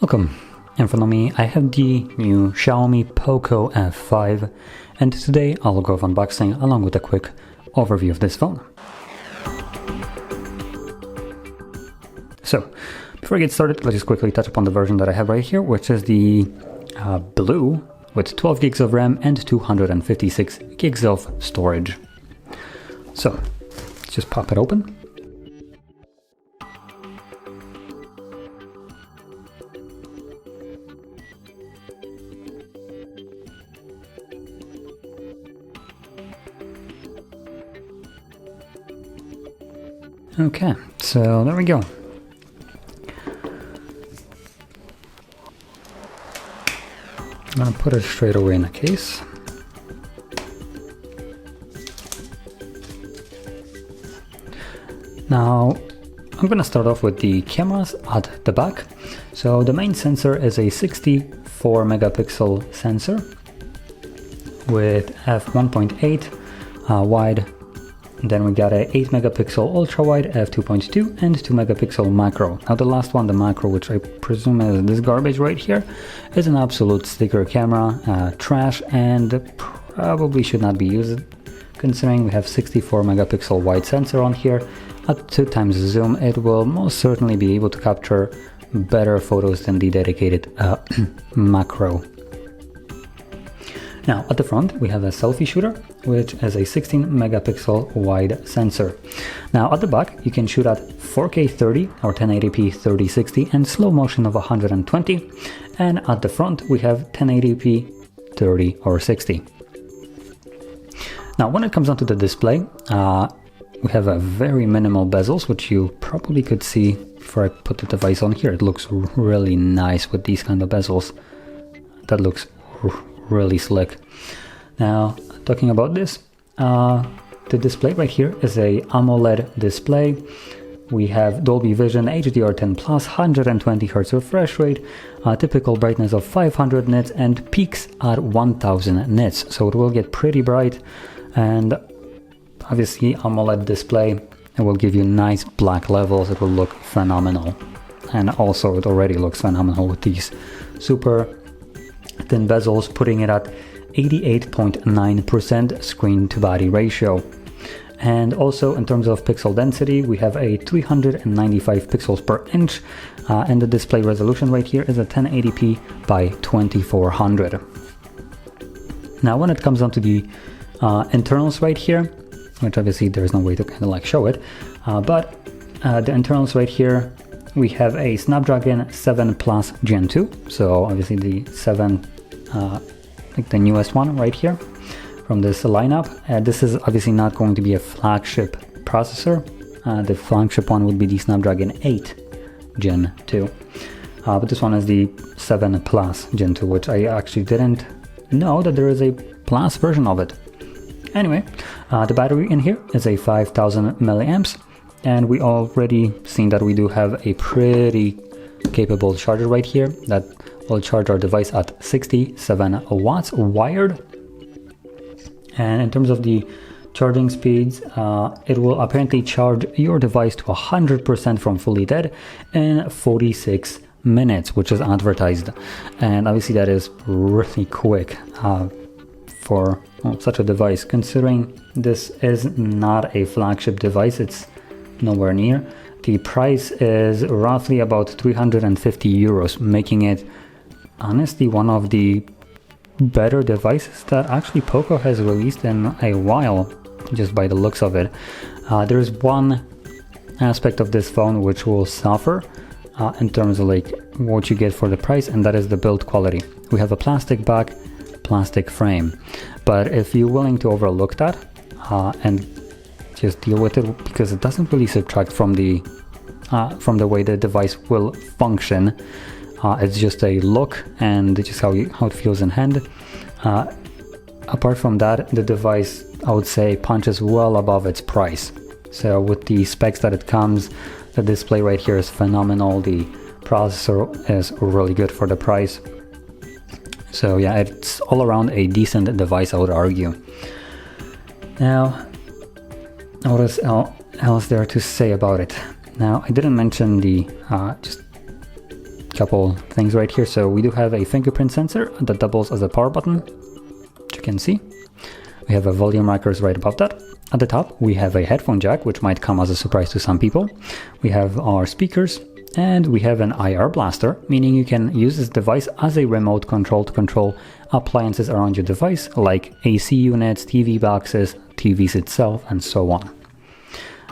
Welcome. In front of me I have the new Xiaomi POCO F5, and today I'll go over unboxing along with a quick overview of this phone. So before I get started, let's just quickly touch upon the version that I have right here, which is the blue with 12 gigs of RAM and 256 gigs of storage. So let's just pop it open. Okay, so there we go. I'm gonna put it straight away in the case. Now, I'm gonna start off with the cameras at the back. So the main sensor is a 64 megapixel sensor with f1.8 wide. Then we got a 8 megapixel ultra wide f2.2 and 2 megapixel macro. Now the last one, the macro, which I presume is this garbage right here, is an absolute sticker camera, trash, and probably should not be used considering we have 64 megapixel wide sensor on here. At 2 times zoom, it will most certainly be able to capture better photos than the dedicated macro. Now at the front we have a selfie shooter, which is a 16 megapixel wide sensor. Now at the back you can shoot at 4K 30 or 1080p 3060 and slow motion of 120, and at the front we have 1080p 30 or 60. Now when it comes onto the display, we have a very minimal bezels, which you probably could see before I put the device on here. It looks really nice with these kind of bezels. That looks really slick. Now talking about this, the display right here is a AMOLED display. We have Dolby Vision, HDR10+, 120 Hz refresh rate, typical brightness of 500 nits and peaks at 1000 nits, so it will get pretty bright. And obviously AMOLED display, it will give you nice black levels. It will look phenomenal, and also it already looks phenomenal with these super thin bezels, putting it at 88.9% screen to body ratio. And also in terms of pixel density, we have a 395 pixels per inch, and the display resolution right here is a 1080p by 2400. Now when it comes down to the internals right here, which obviously there's no way to kind of like show it, but the internals right here, we have a Snapdragon 7 Plus Gen 2, so obviously the 7, like the newest one right here from this lineup. This is obviously not going to be a flagship processor. The flagship one would be the Snapdragon 8 Gen 2, but this one is the 7 Plus Gen 2, which I actually didn't know that there is a Plus version of it. Anyway, the battery in here is a 5000 milliamps. And we already seen that we do have a pretty capable charger right here that will charge our device at 67 watts wired. And in terms of the charging speeds, it will apparently charge your device to 100% from fully dead in 46 minutes, which is advertised. And obviously that is really quick for such a device, considering this is not a flagship device. It's nowhere near. The price is roughly about 350 euros, making it honestly one of the better devices that actually POCO has released in a while, just by the looks of it. There's one aspect of this phone which will suffer in terms of like what you get for the price, and that is the build quality. We have a plastic back, plastic frame, but if you're willing to overlook that and just deal with it, because it doesn't really subtract from the way the device will function. It's just a look and just how it feels in hand. Apart from that, the device, I would say, punches well above its price. So with the specs that it comes, the display right here is phenomenal. The processor is really good for the price. So yeah, it's all around a decent device, I would argue. Now, what is else there to say about it? Now, I didn't mention the just couple things right here. So we do have a fingerprint sensor that doubles as a power button, which you can see. We have a volume rockers right above that. At the top, we have a headphone jack, which might come as a surprise to some people. We have our speakers, and we have an IR blaster, meaning you can use this device as a remote control to control appliances around your device, like AC units, TV boxes, TVs itself, and so on.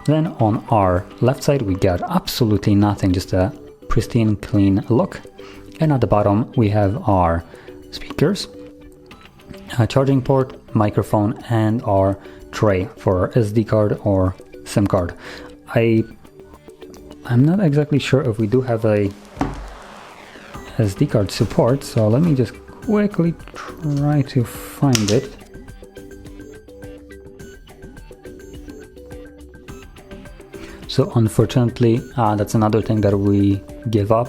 Then on our left side, we got absolutely nothing, just a pristine, clean look. And at the bottom, we have our speakers, a charging port, microphone, and our tray for SD card or SIM card. I'm not exactly sure if we do have a SD card support, so let me just quickly try to find it. So unfortunately, that's another thing that we give up,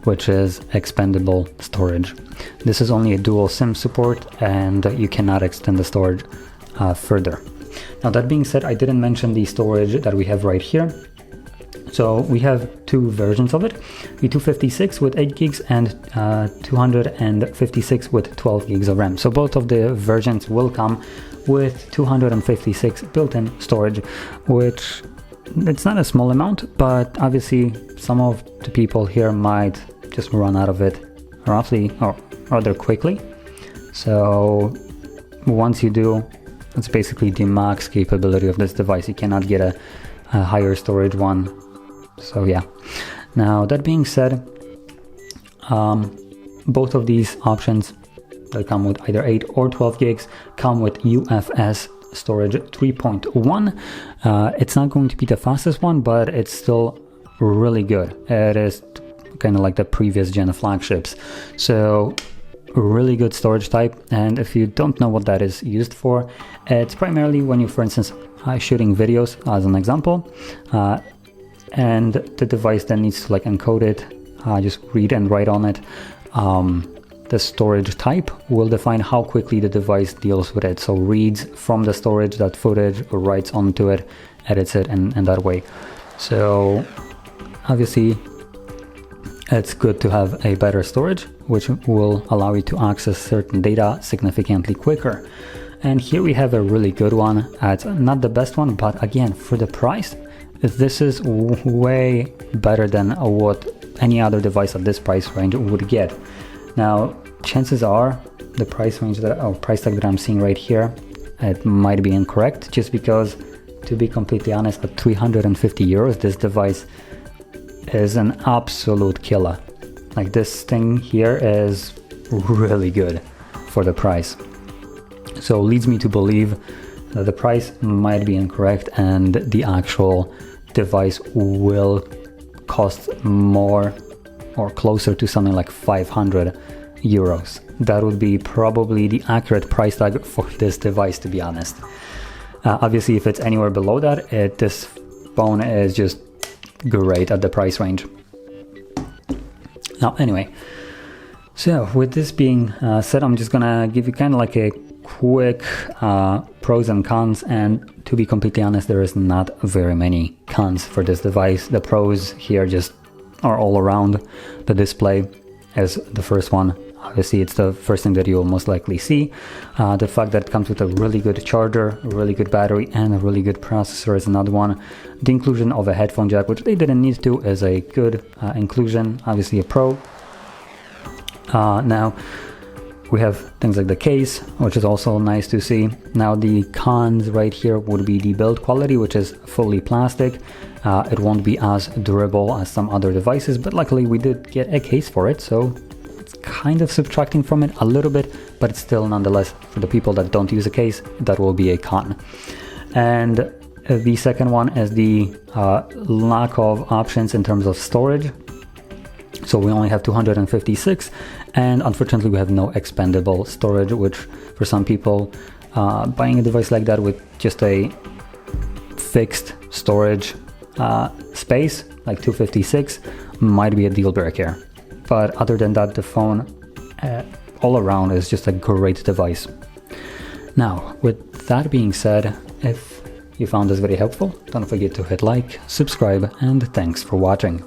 which is expandable storage. This is only a dual SIM support, and you cannot extend the storage further. Now, that being said, I didn't mention the storage that we have right here. So we have two versions of it, the 256 with 8 gigs and 256 with 12 gigs of RAM. So both of the versions will come with 256 built-in storage, which it's not a small amount, but obviously some of the people here might just run out of it roughly or rather quickly. So once you do, it's basically the max capability of this device. You cannot get a higher storage one. So yeah. Now that being said, both of these options that come with either 8 or 12 gigs come with UFS storage 3.1. It's not going to be the fastest one, but it's still really good. It is kind of like the previous gen flagships. So really good storage type. And if you don't know what that is used for, it's primarily when you, for instance, shooting videos as an example, and the device then needs to like encode it, just read and write on it. The storage type will define how quickly the device deals with it. So reads from the storage that footage, or writes onto it, edits it, and that way. So obviously it's good to have a better storage, which will allow you to access certain data significantly quicker. And here we have a really good one. It's not the best one, but again, for the price, this is way better than what any other device at this price range would get. Now, chances are the price range price tag that I'm seeing right here, it might be incorrect, just because, to be completely honest, at 350 euros, this device is an absolute killer. Like, this thing here is really good for the price. So leads me to believe that the price might be incorrect and the actual device will cost more or closer to something like 500 euros. That would be probably the accurate price tag for this device, to be honest. Obviously, if it's anywhere below that, this phone is just great at the price range. Now, anyway, so with this being said, I'm just gonna give you kind of like a quick pros and cons, and to be completely honest, there is not very many cons for this device. The pros here just are all around. The display is the first one. Obviously, it's the first thing that you'll most likely see. The fact that it comes with a really good charger, a really good battery, and a really good processor is another one. The inclusion of a headphone jack, which they didn't need to, is a good inclusion, obviously a pro. Now, we have things like the case, which is also nice to see. Now, the cons right here would be the build quality, which is fully plastic. It won't be as durable as some other devices, but luckily we did get a case for it, so it's kind of subtracting from it a little bit, but it's still nonetheless, for the people that don't use a case, that will be a con. And the second one is the lack of options in terms of storage. So we only have 256, and unfortunately we have no expandable storage, which for some people, buying a device like that with just a fixed storage space like 256 might be a deal breaker. But other than that, the phone all around is just a great device. Now, with that being said, if you found this very helpful, don't forget to hit like, subscribe, and thanks for watching.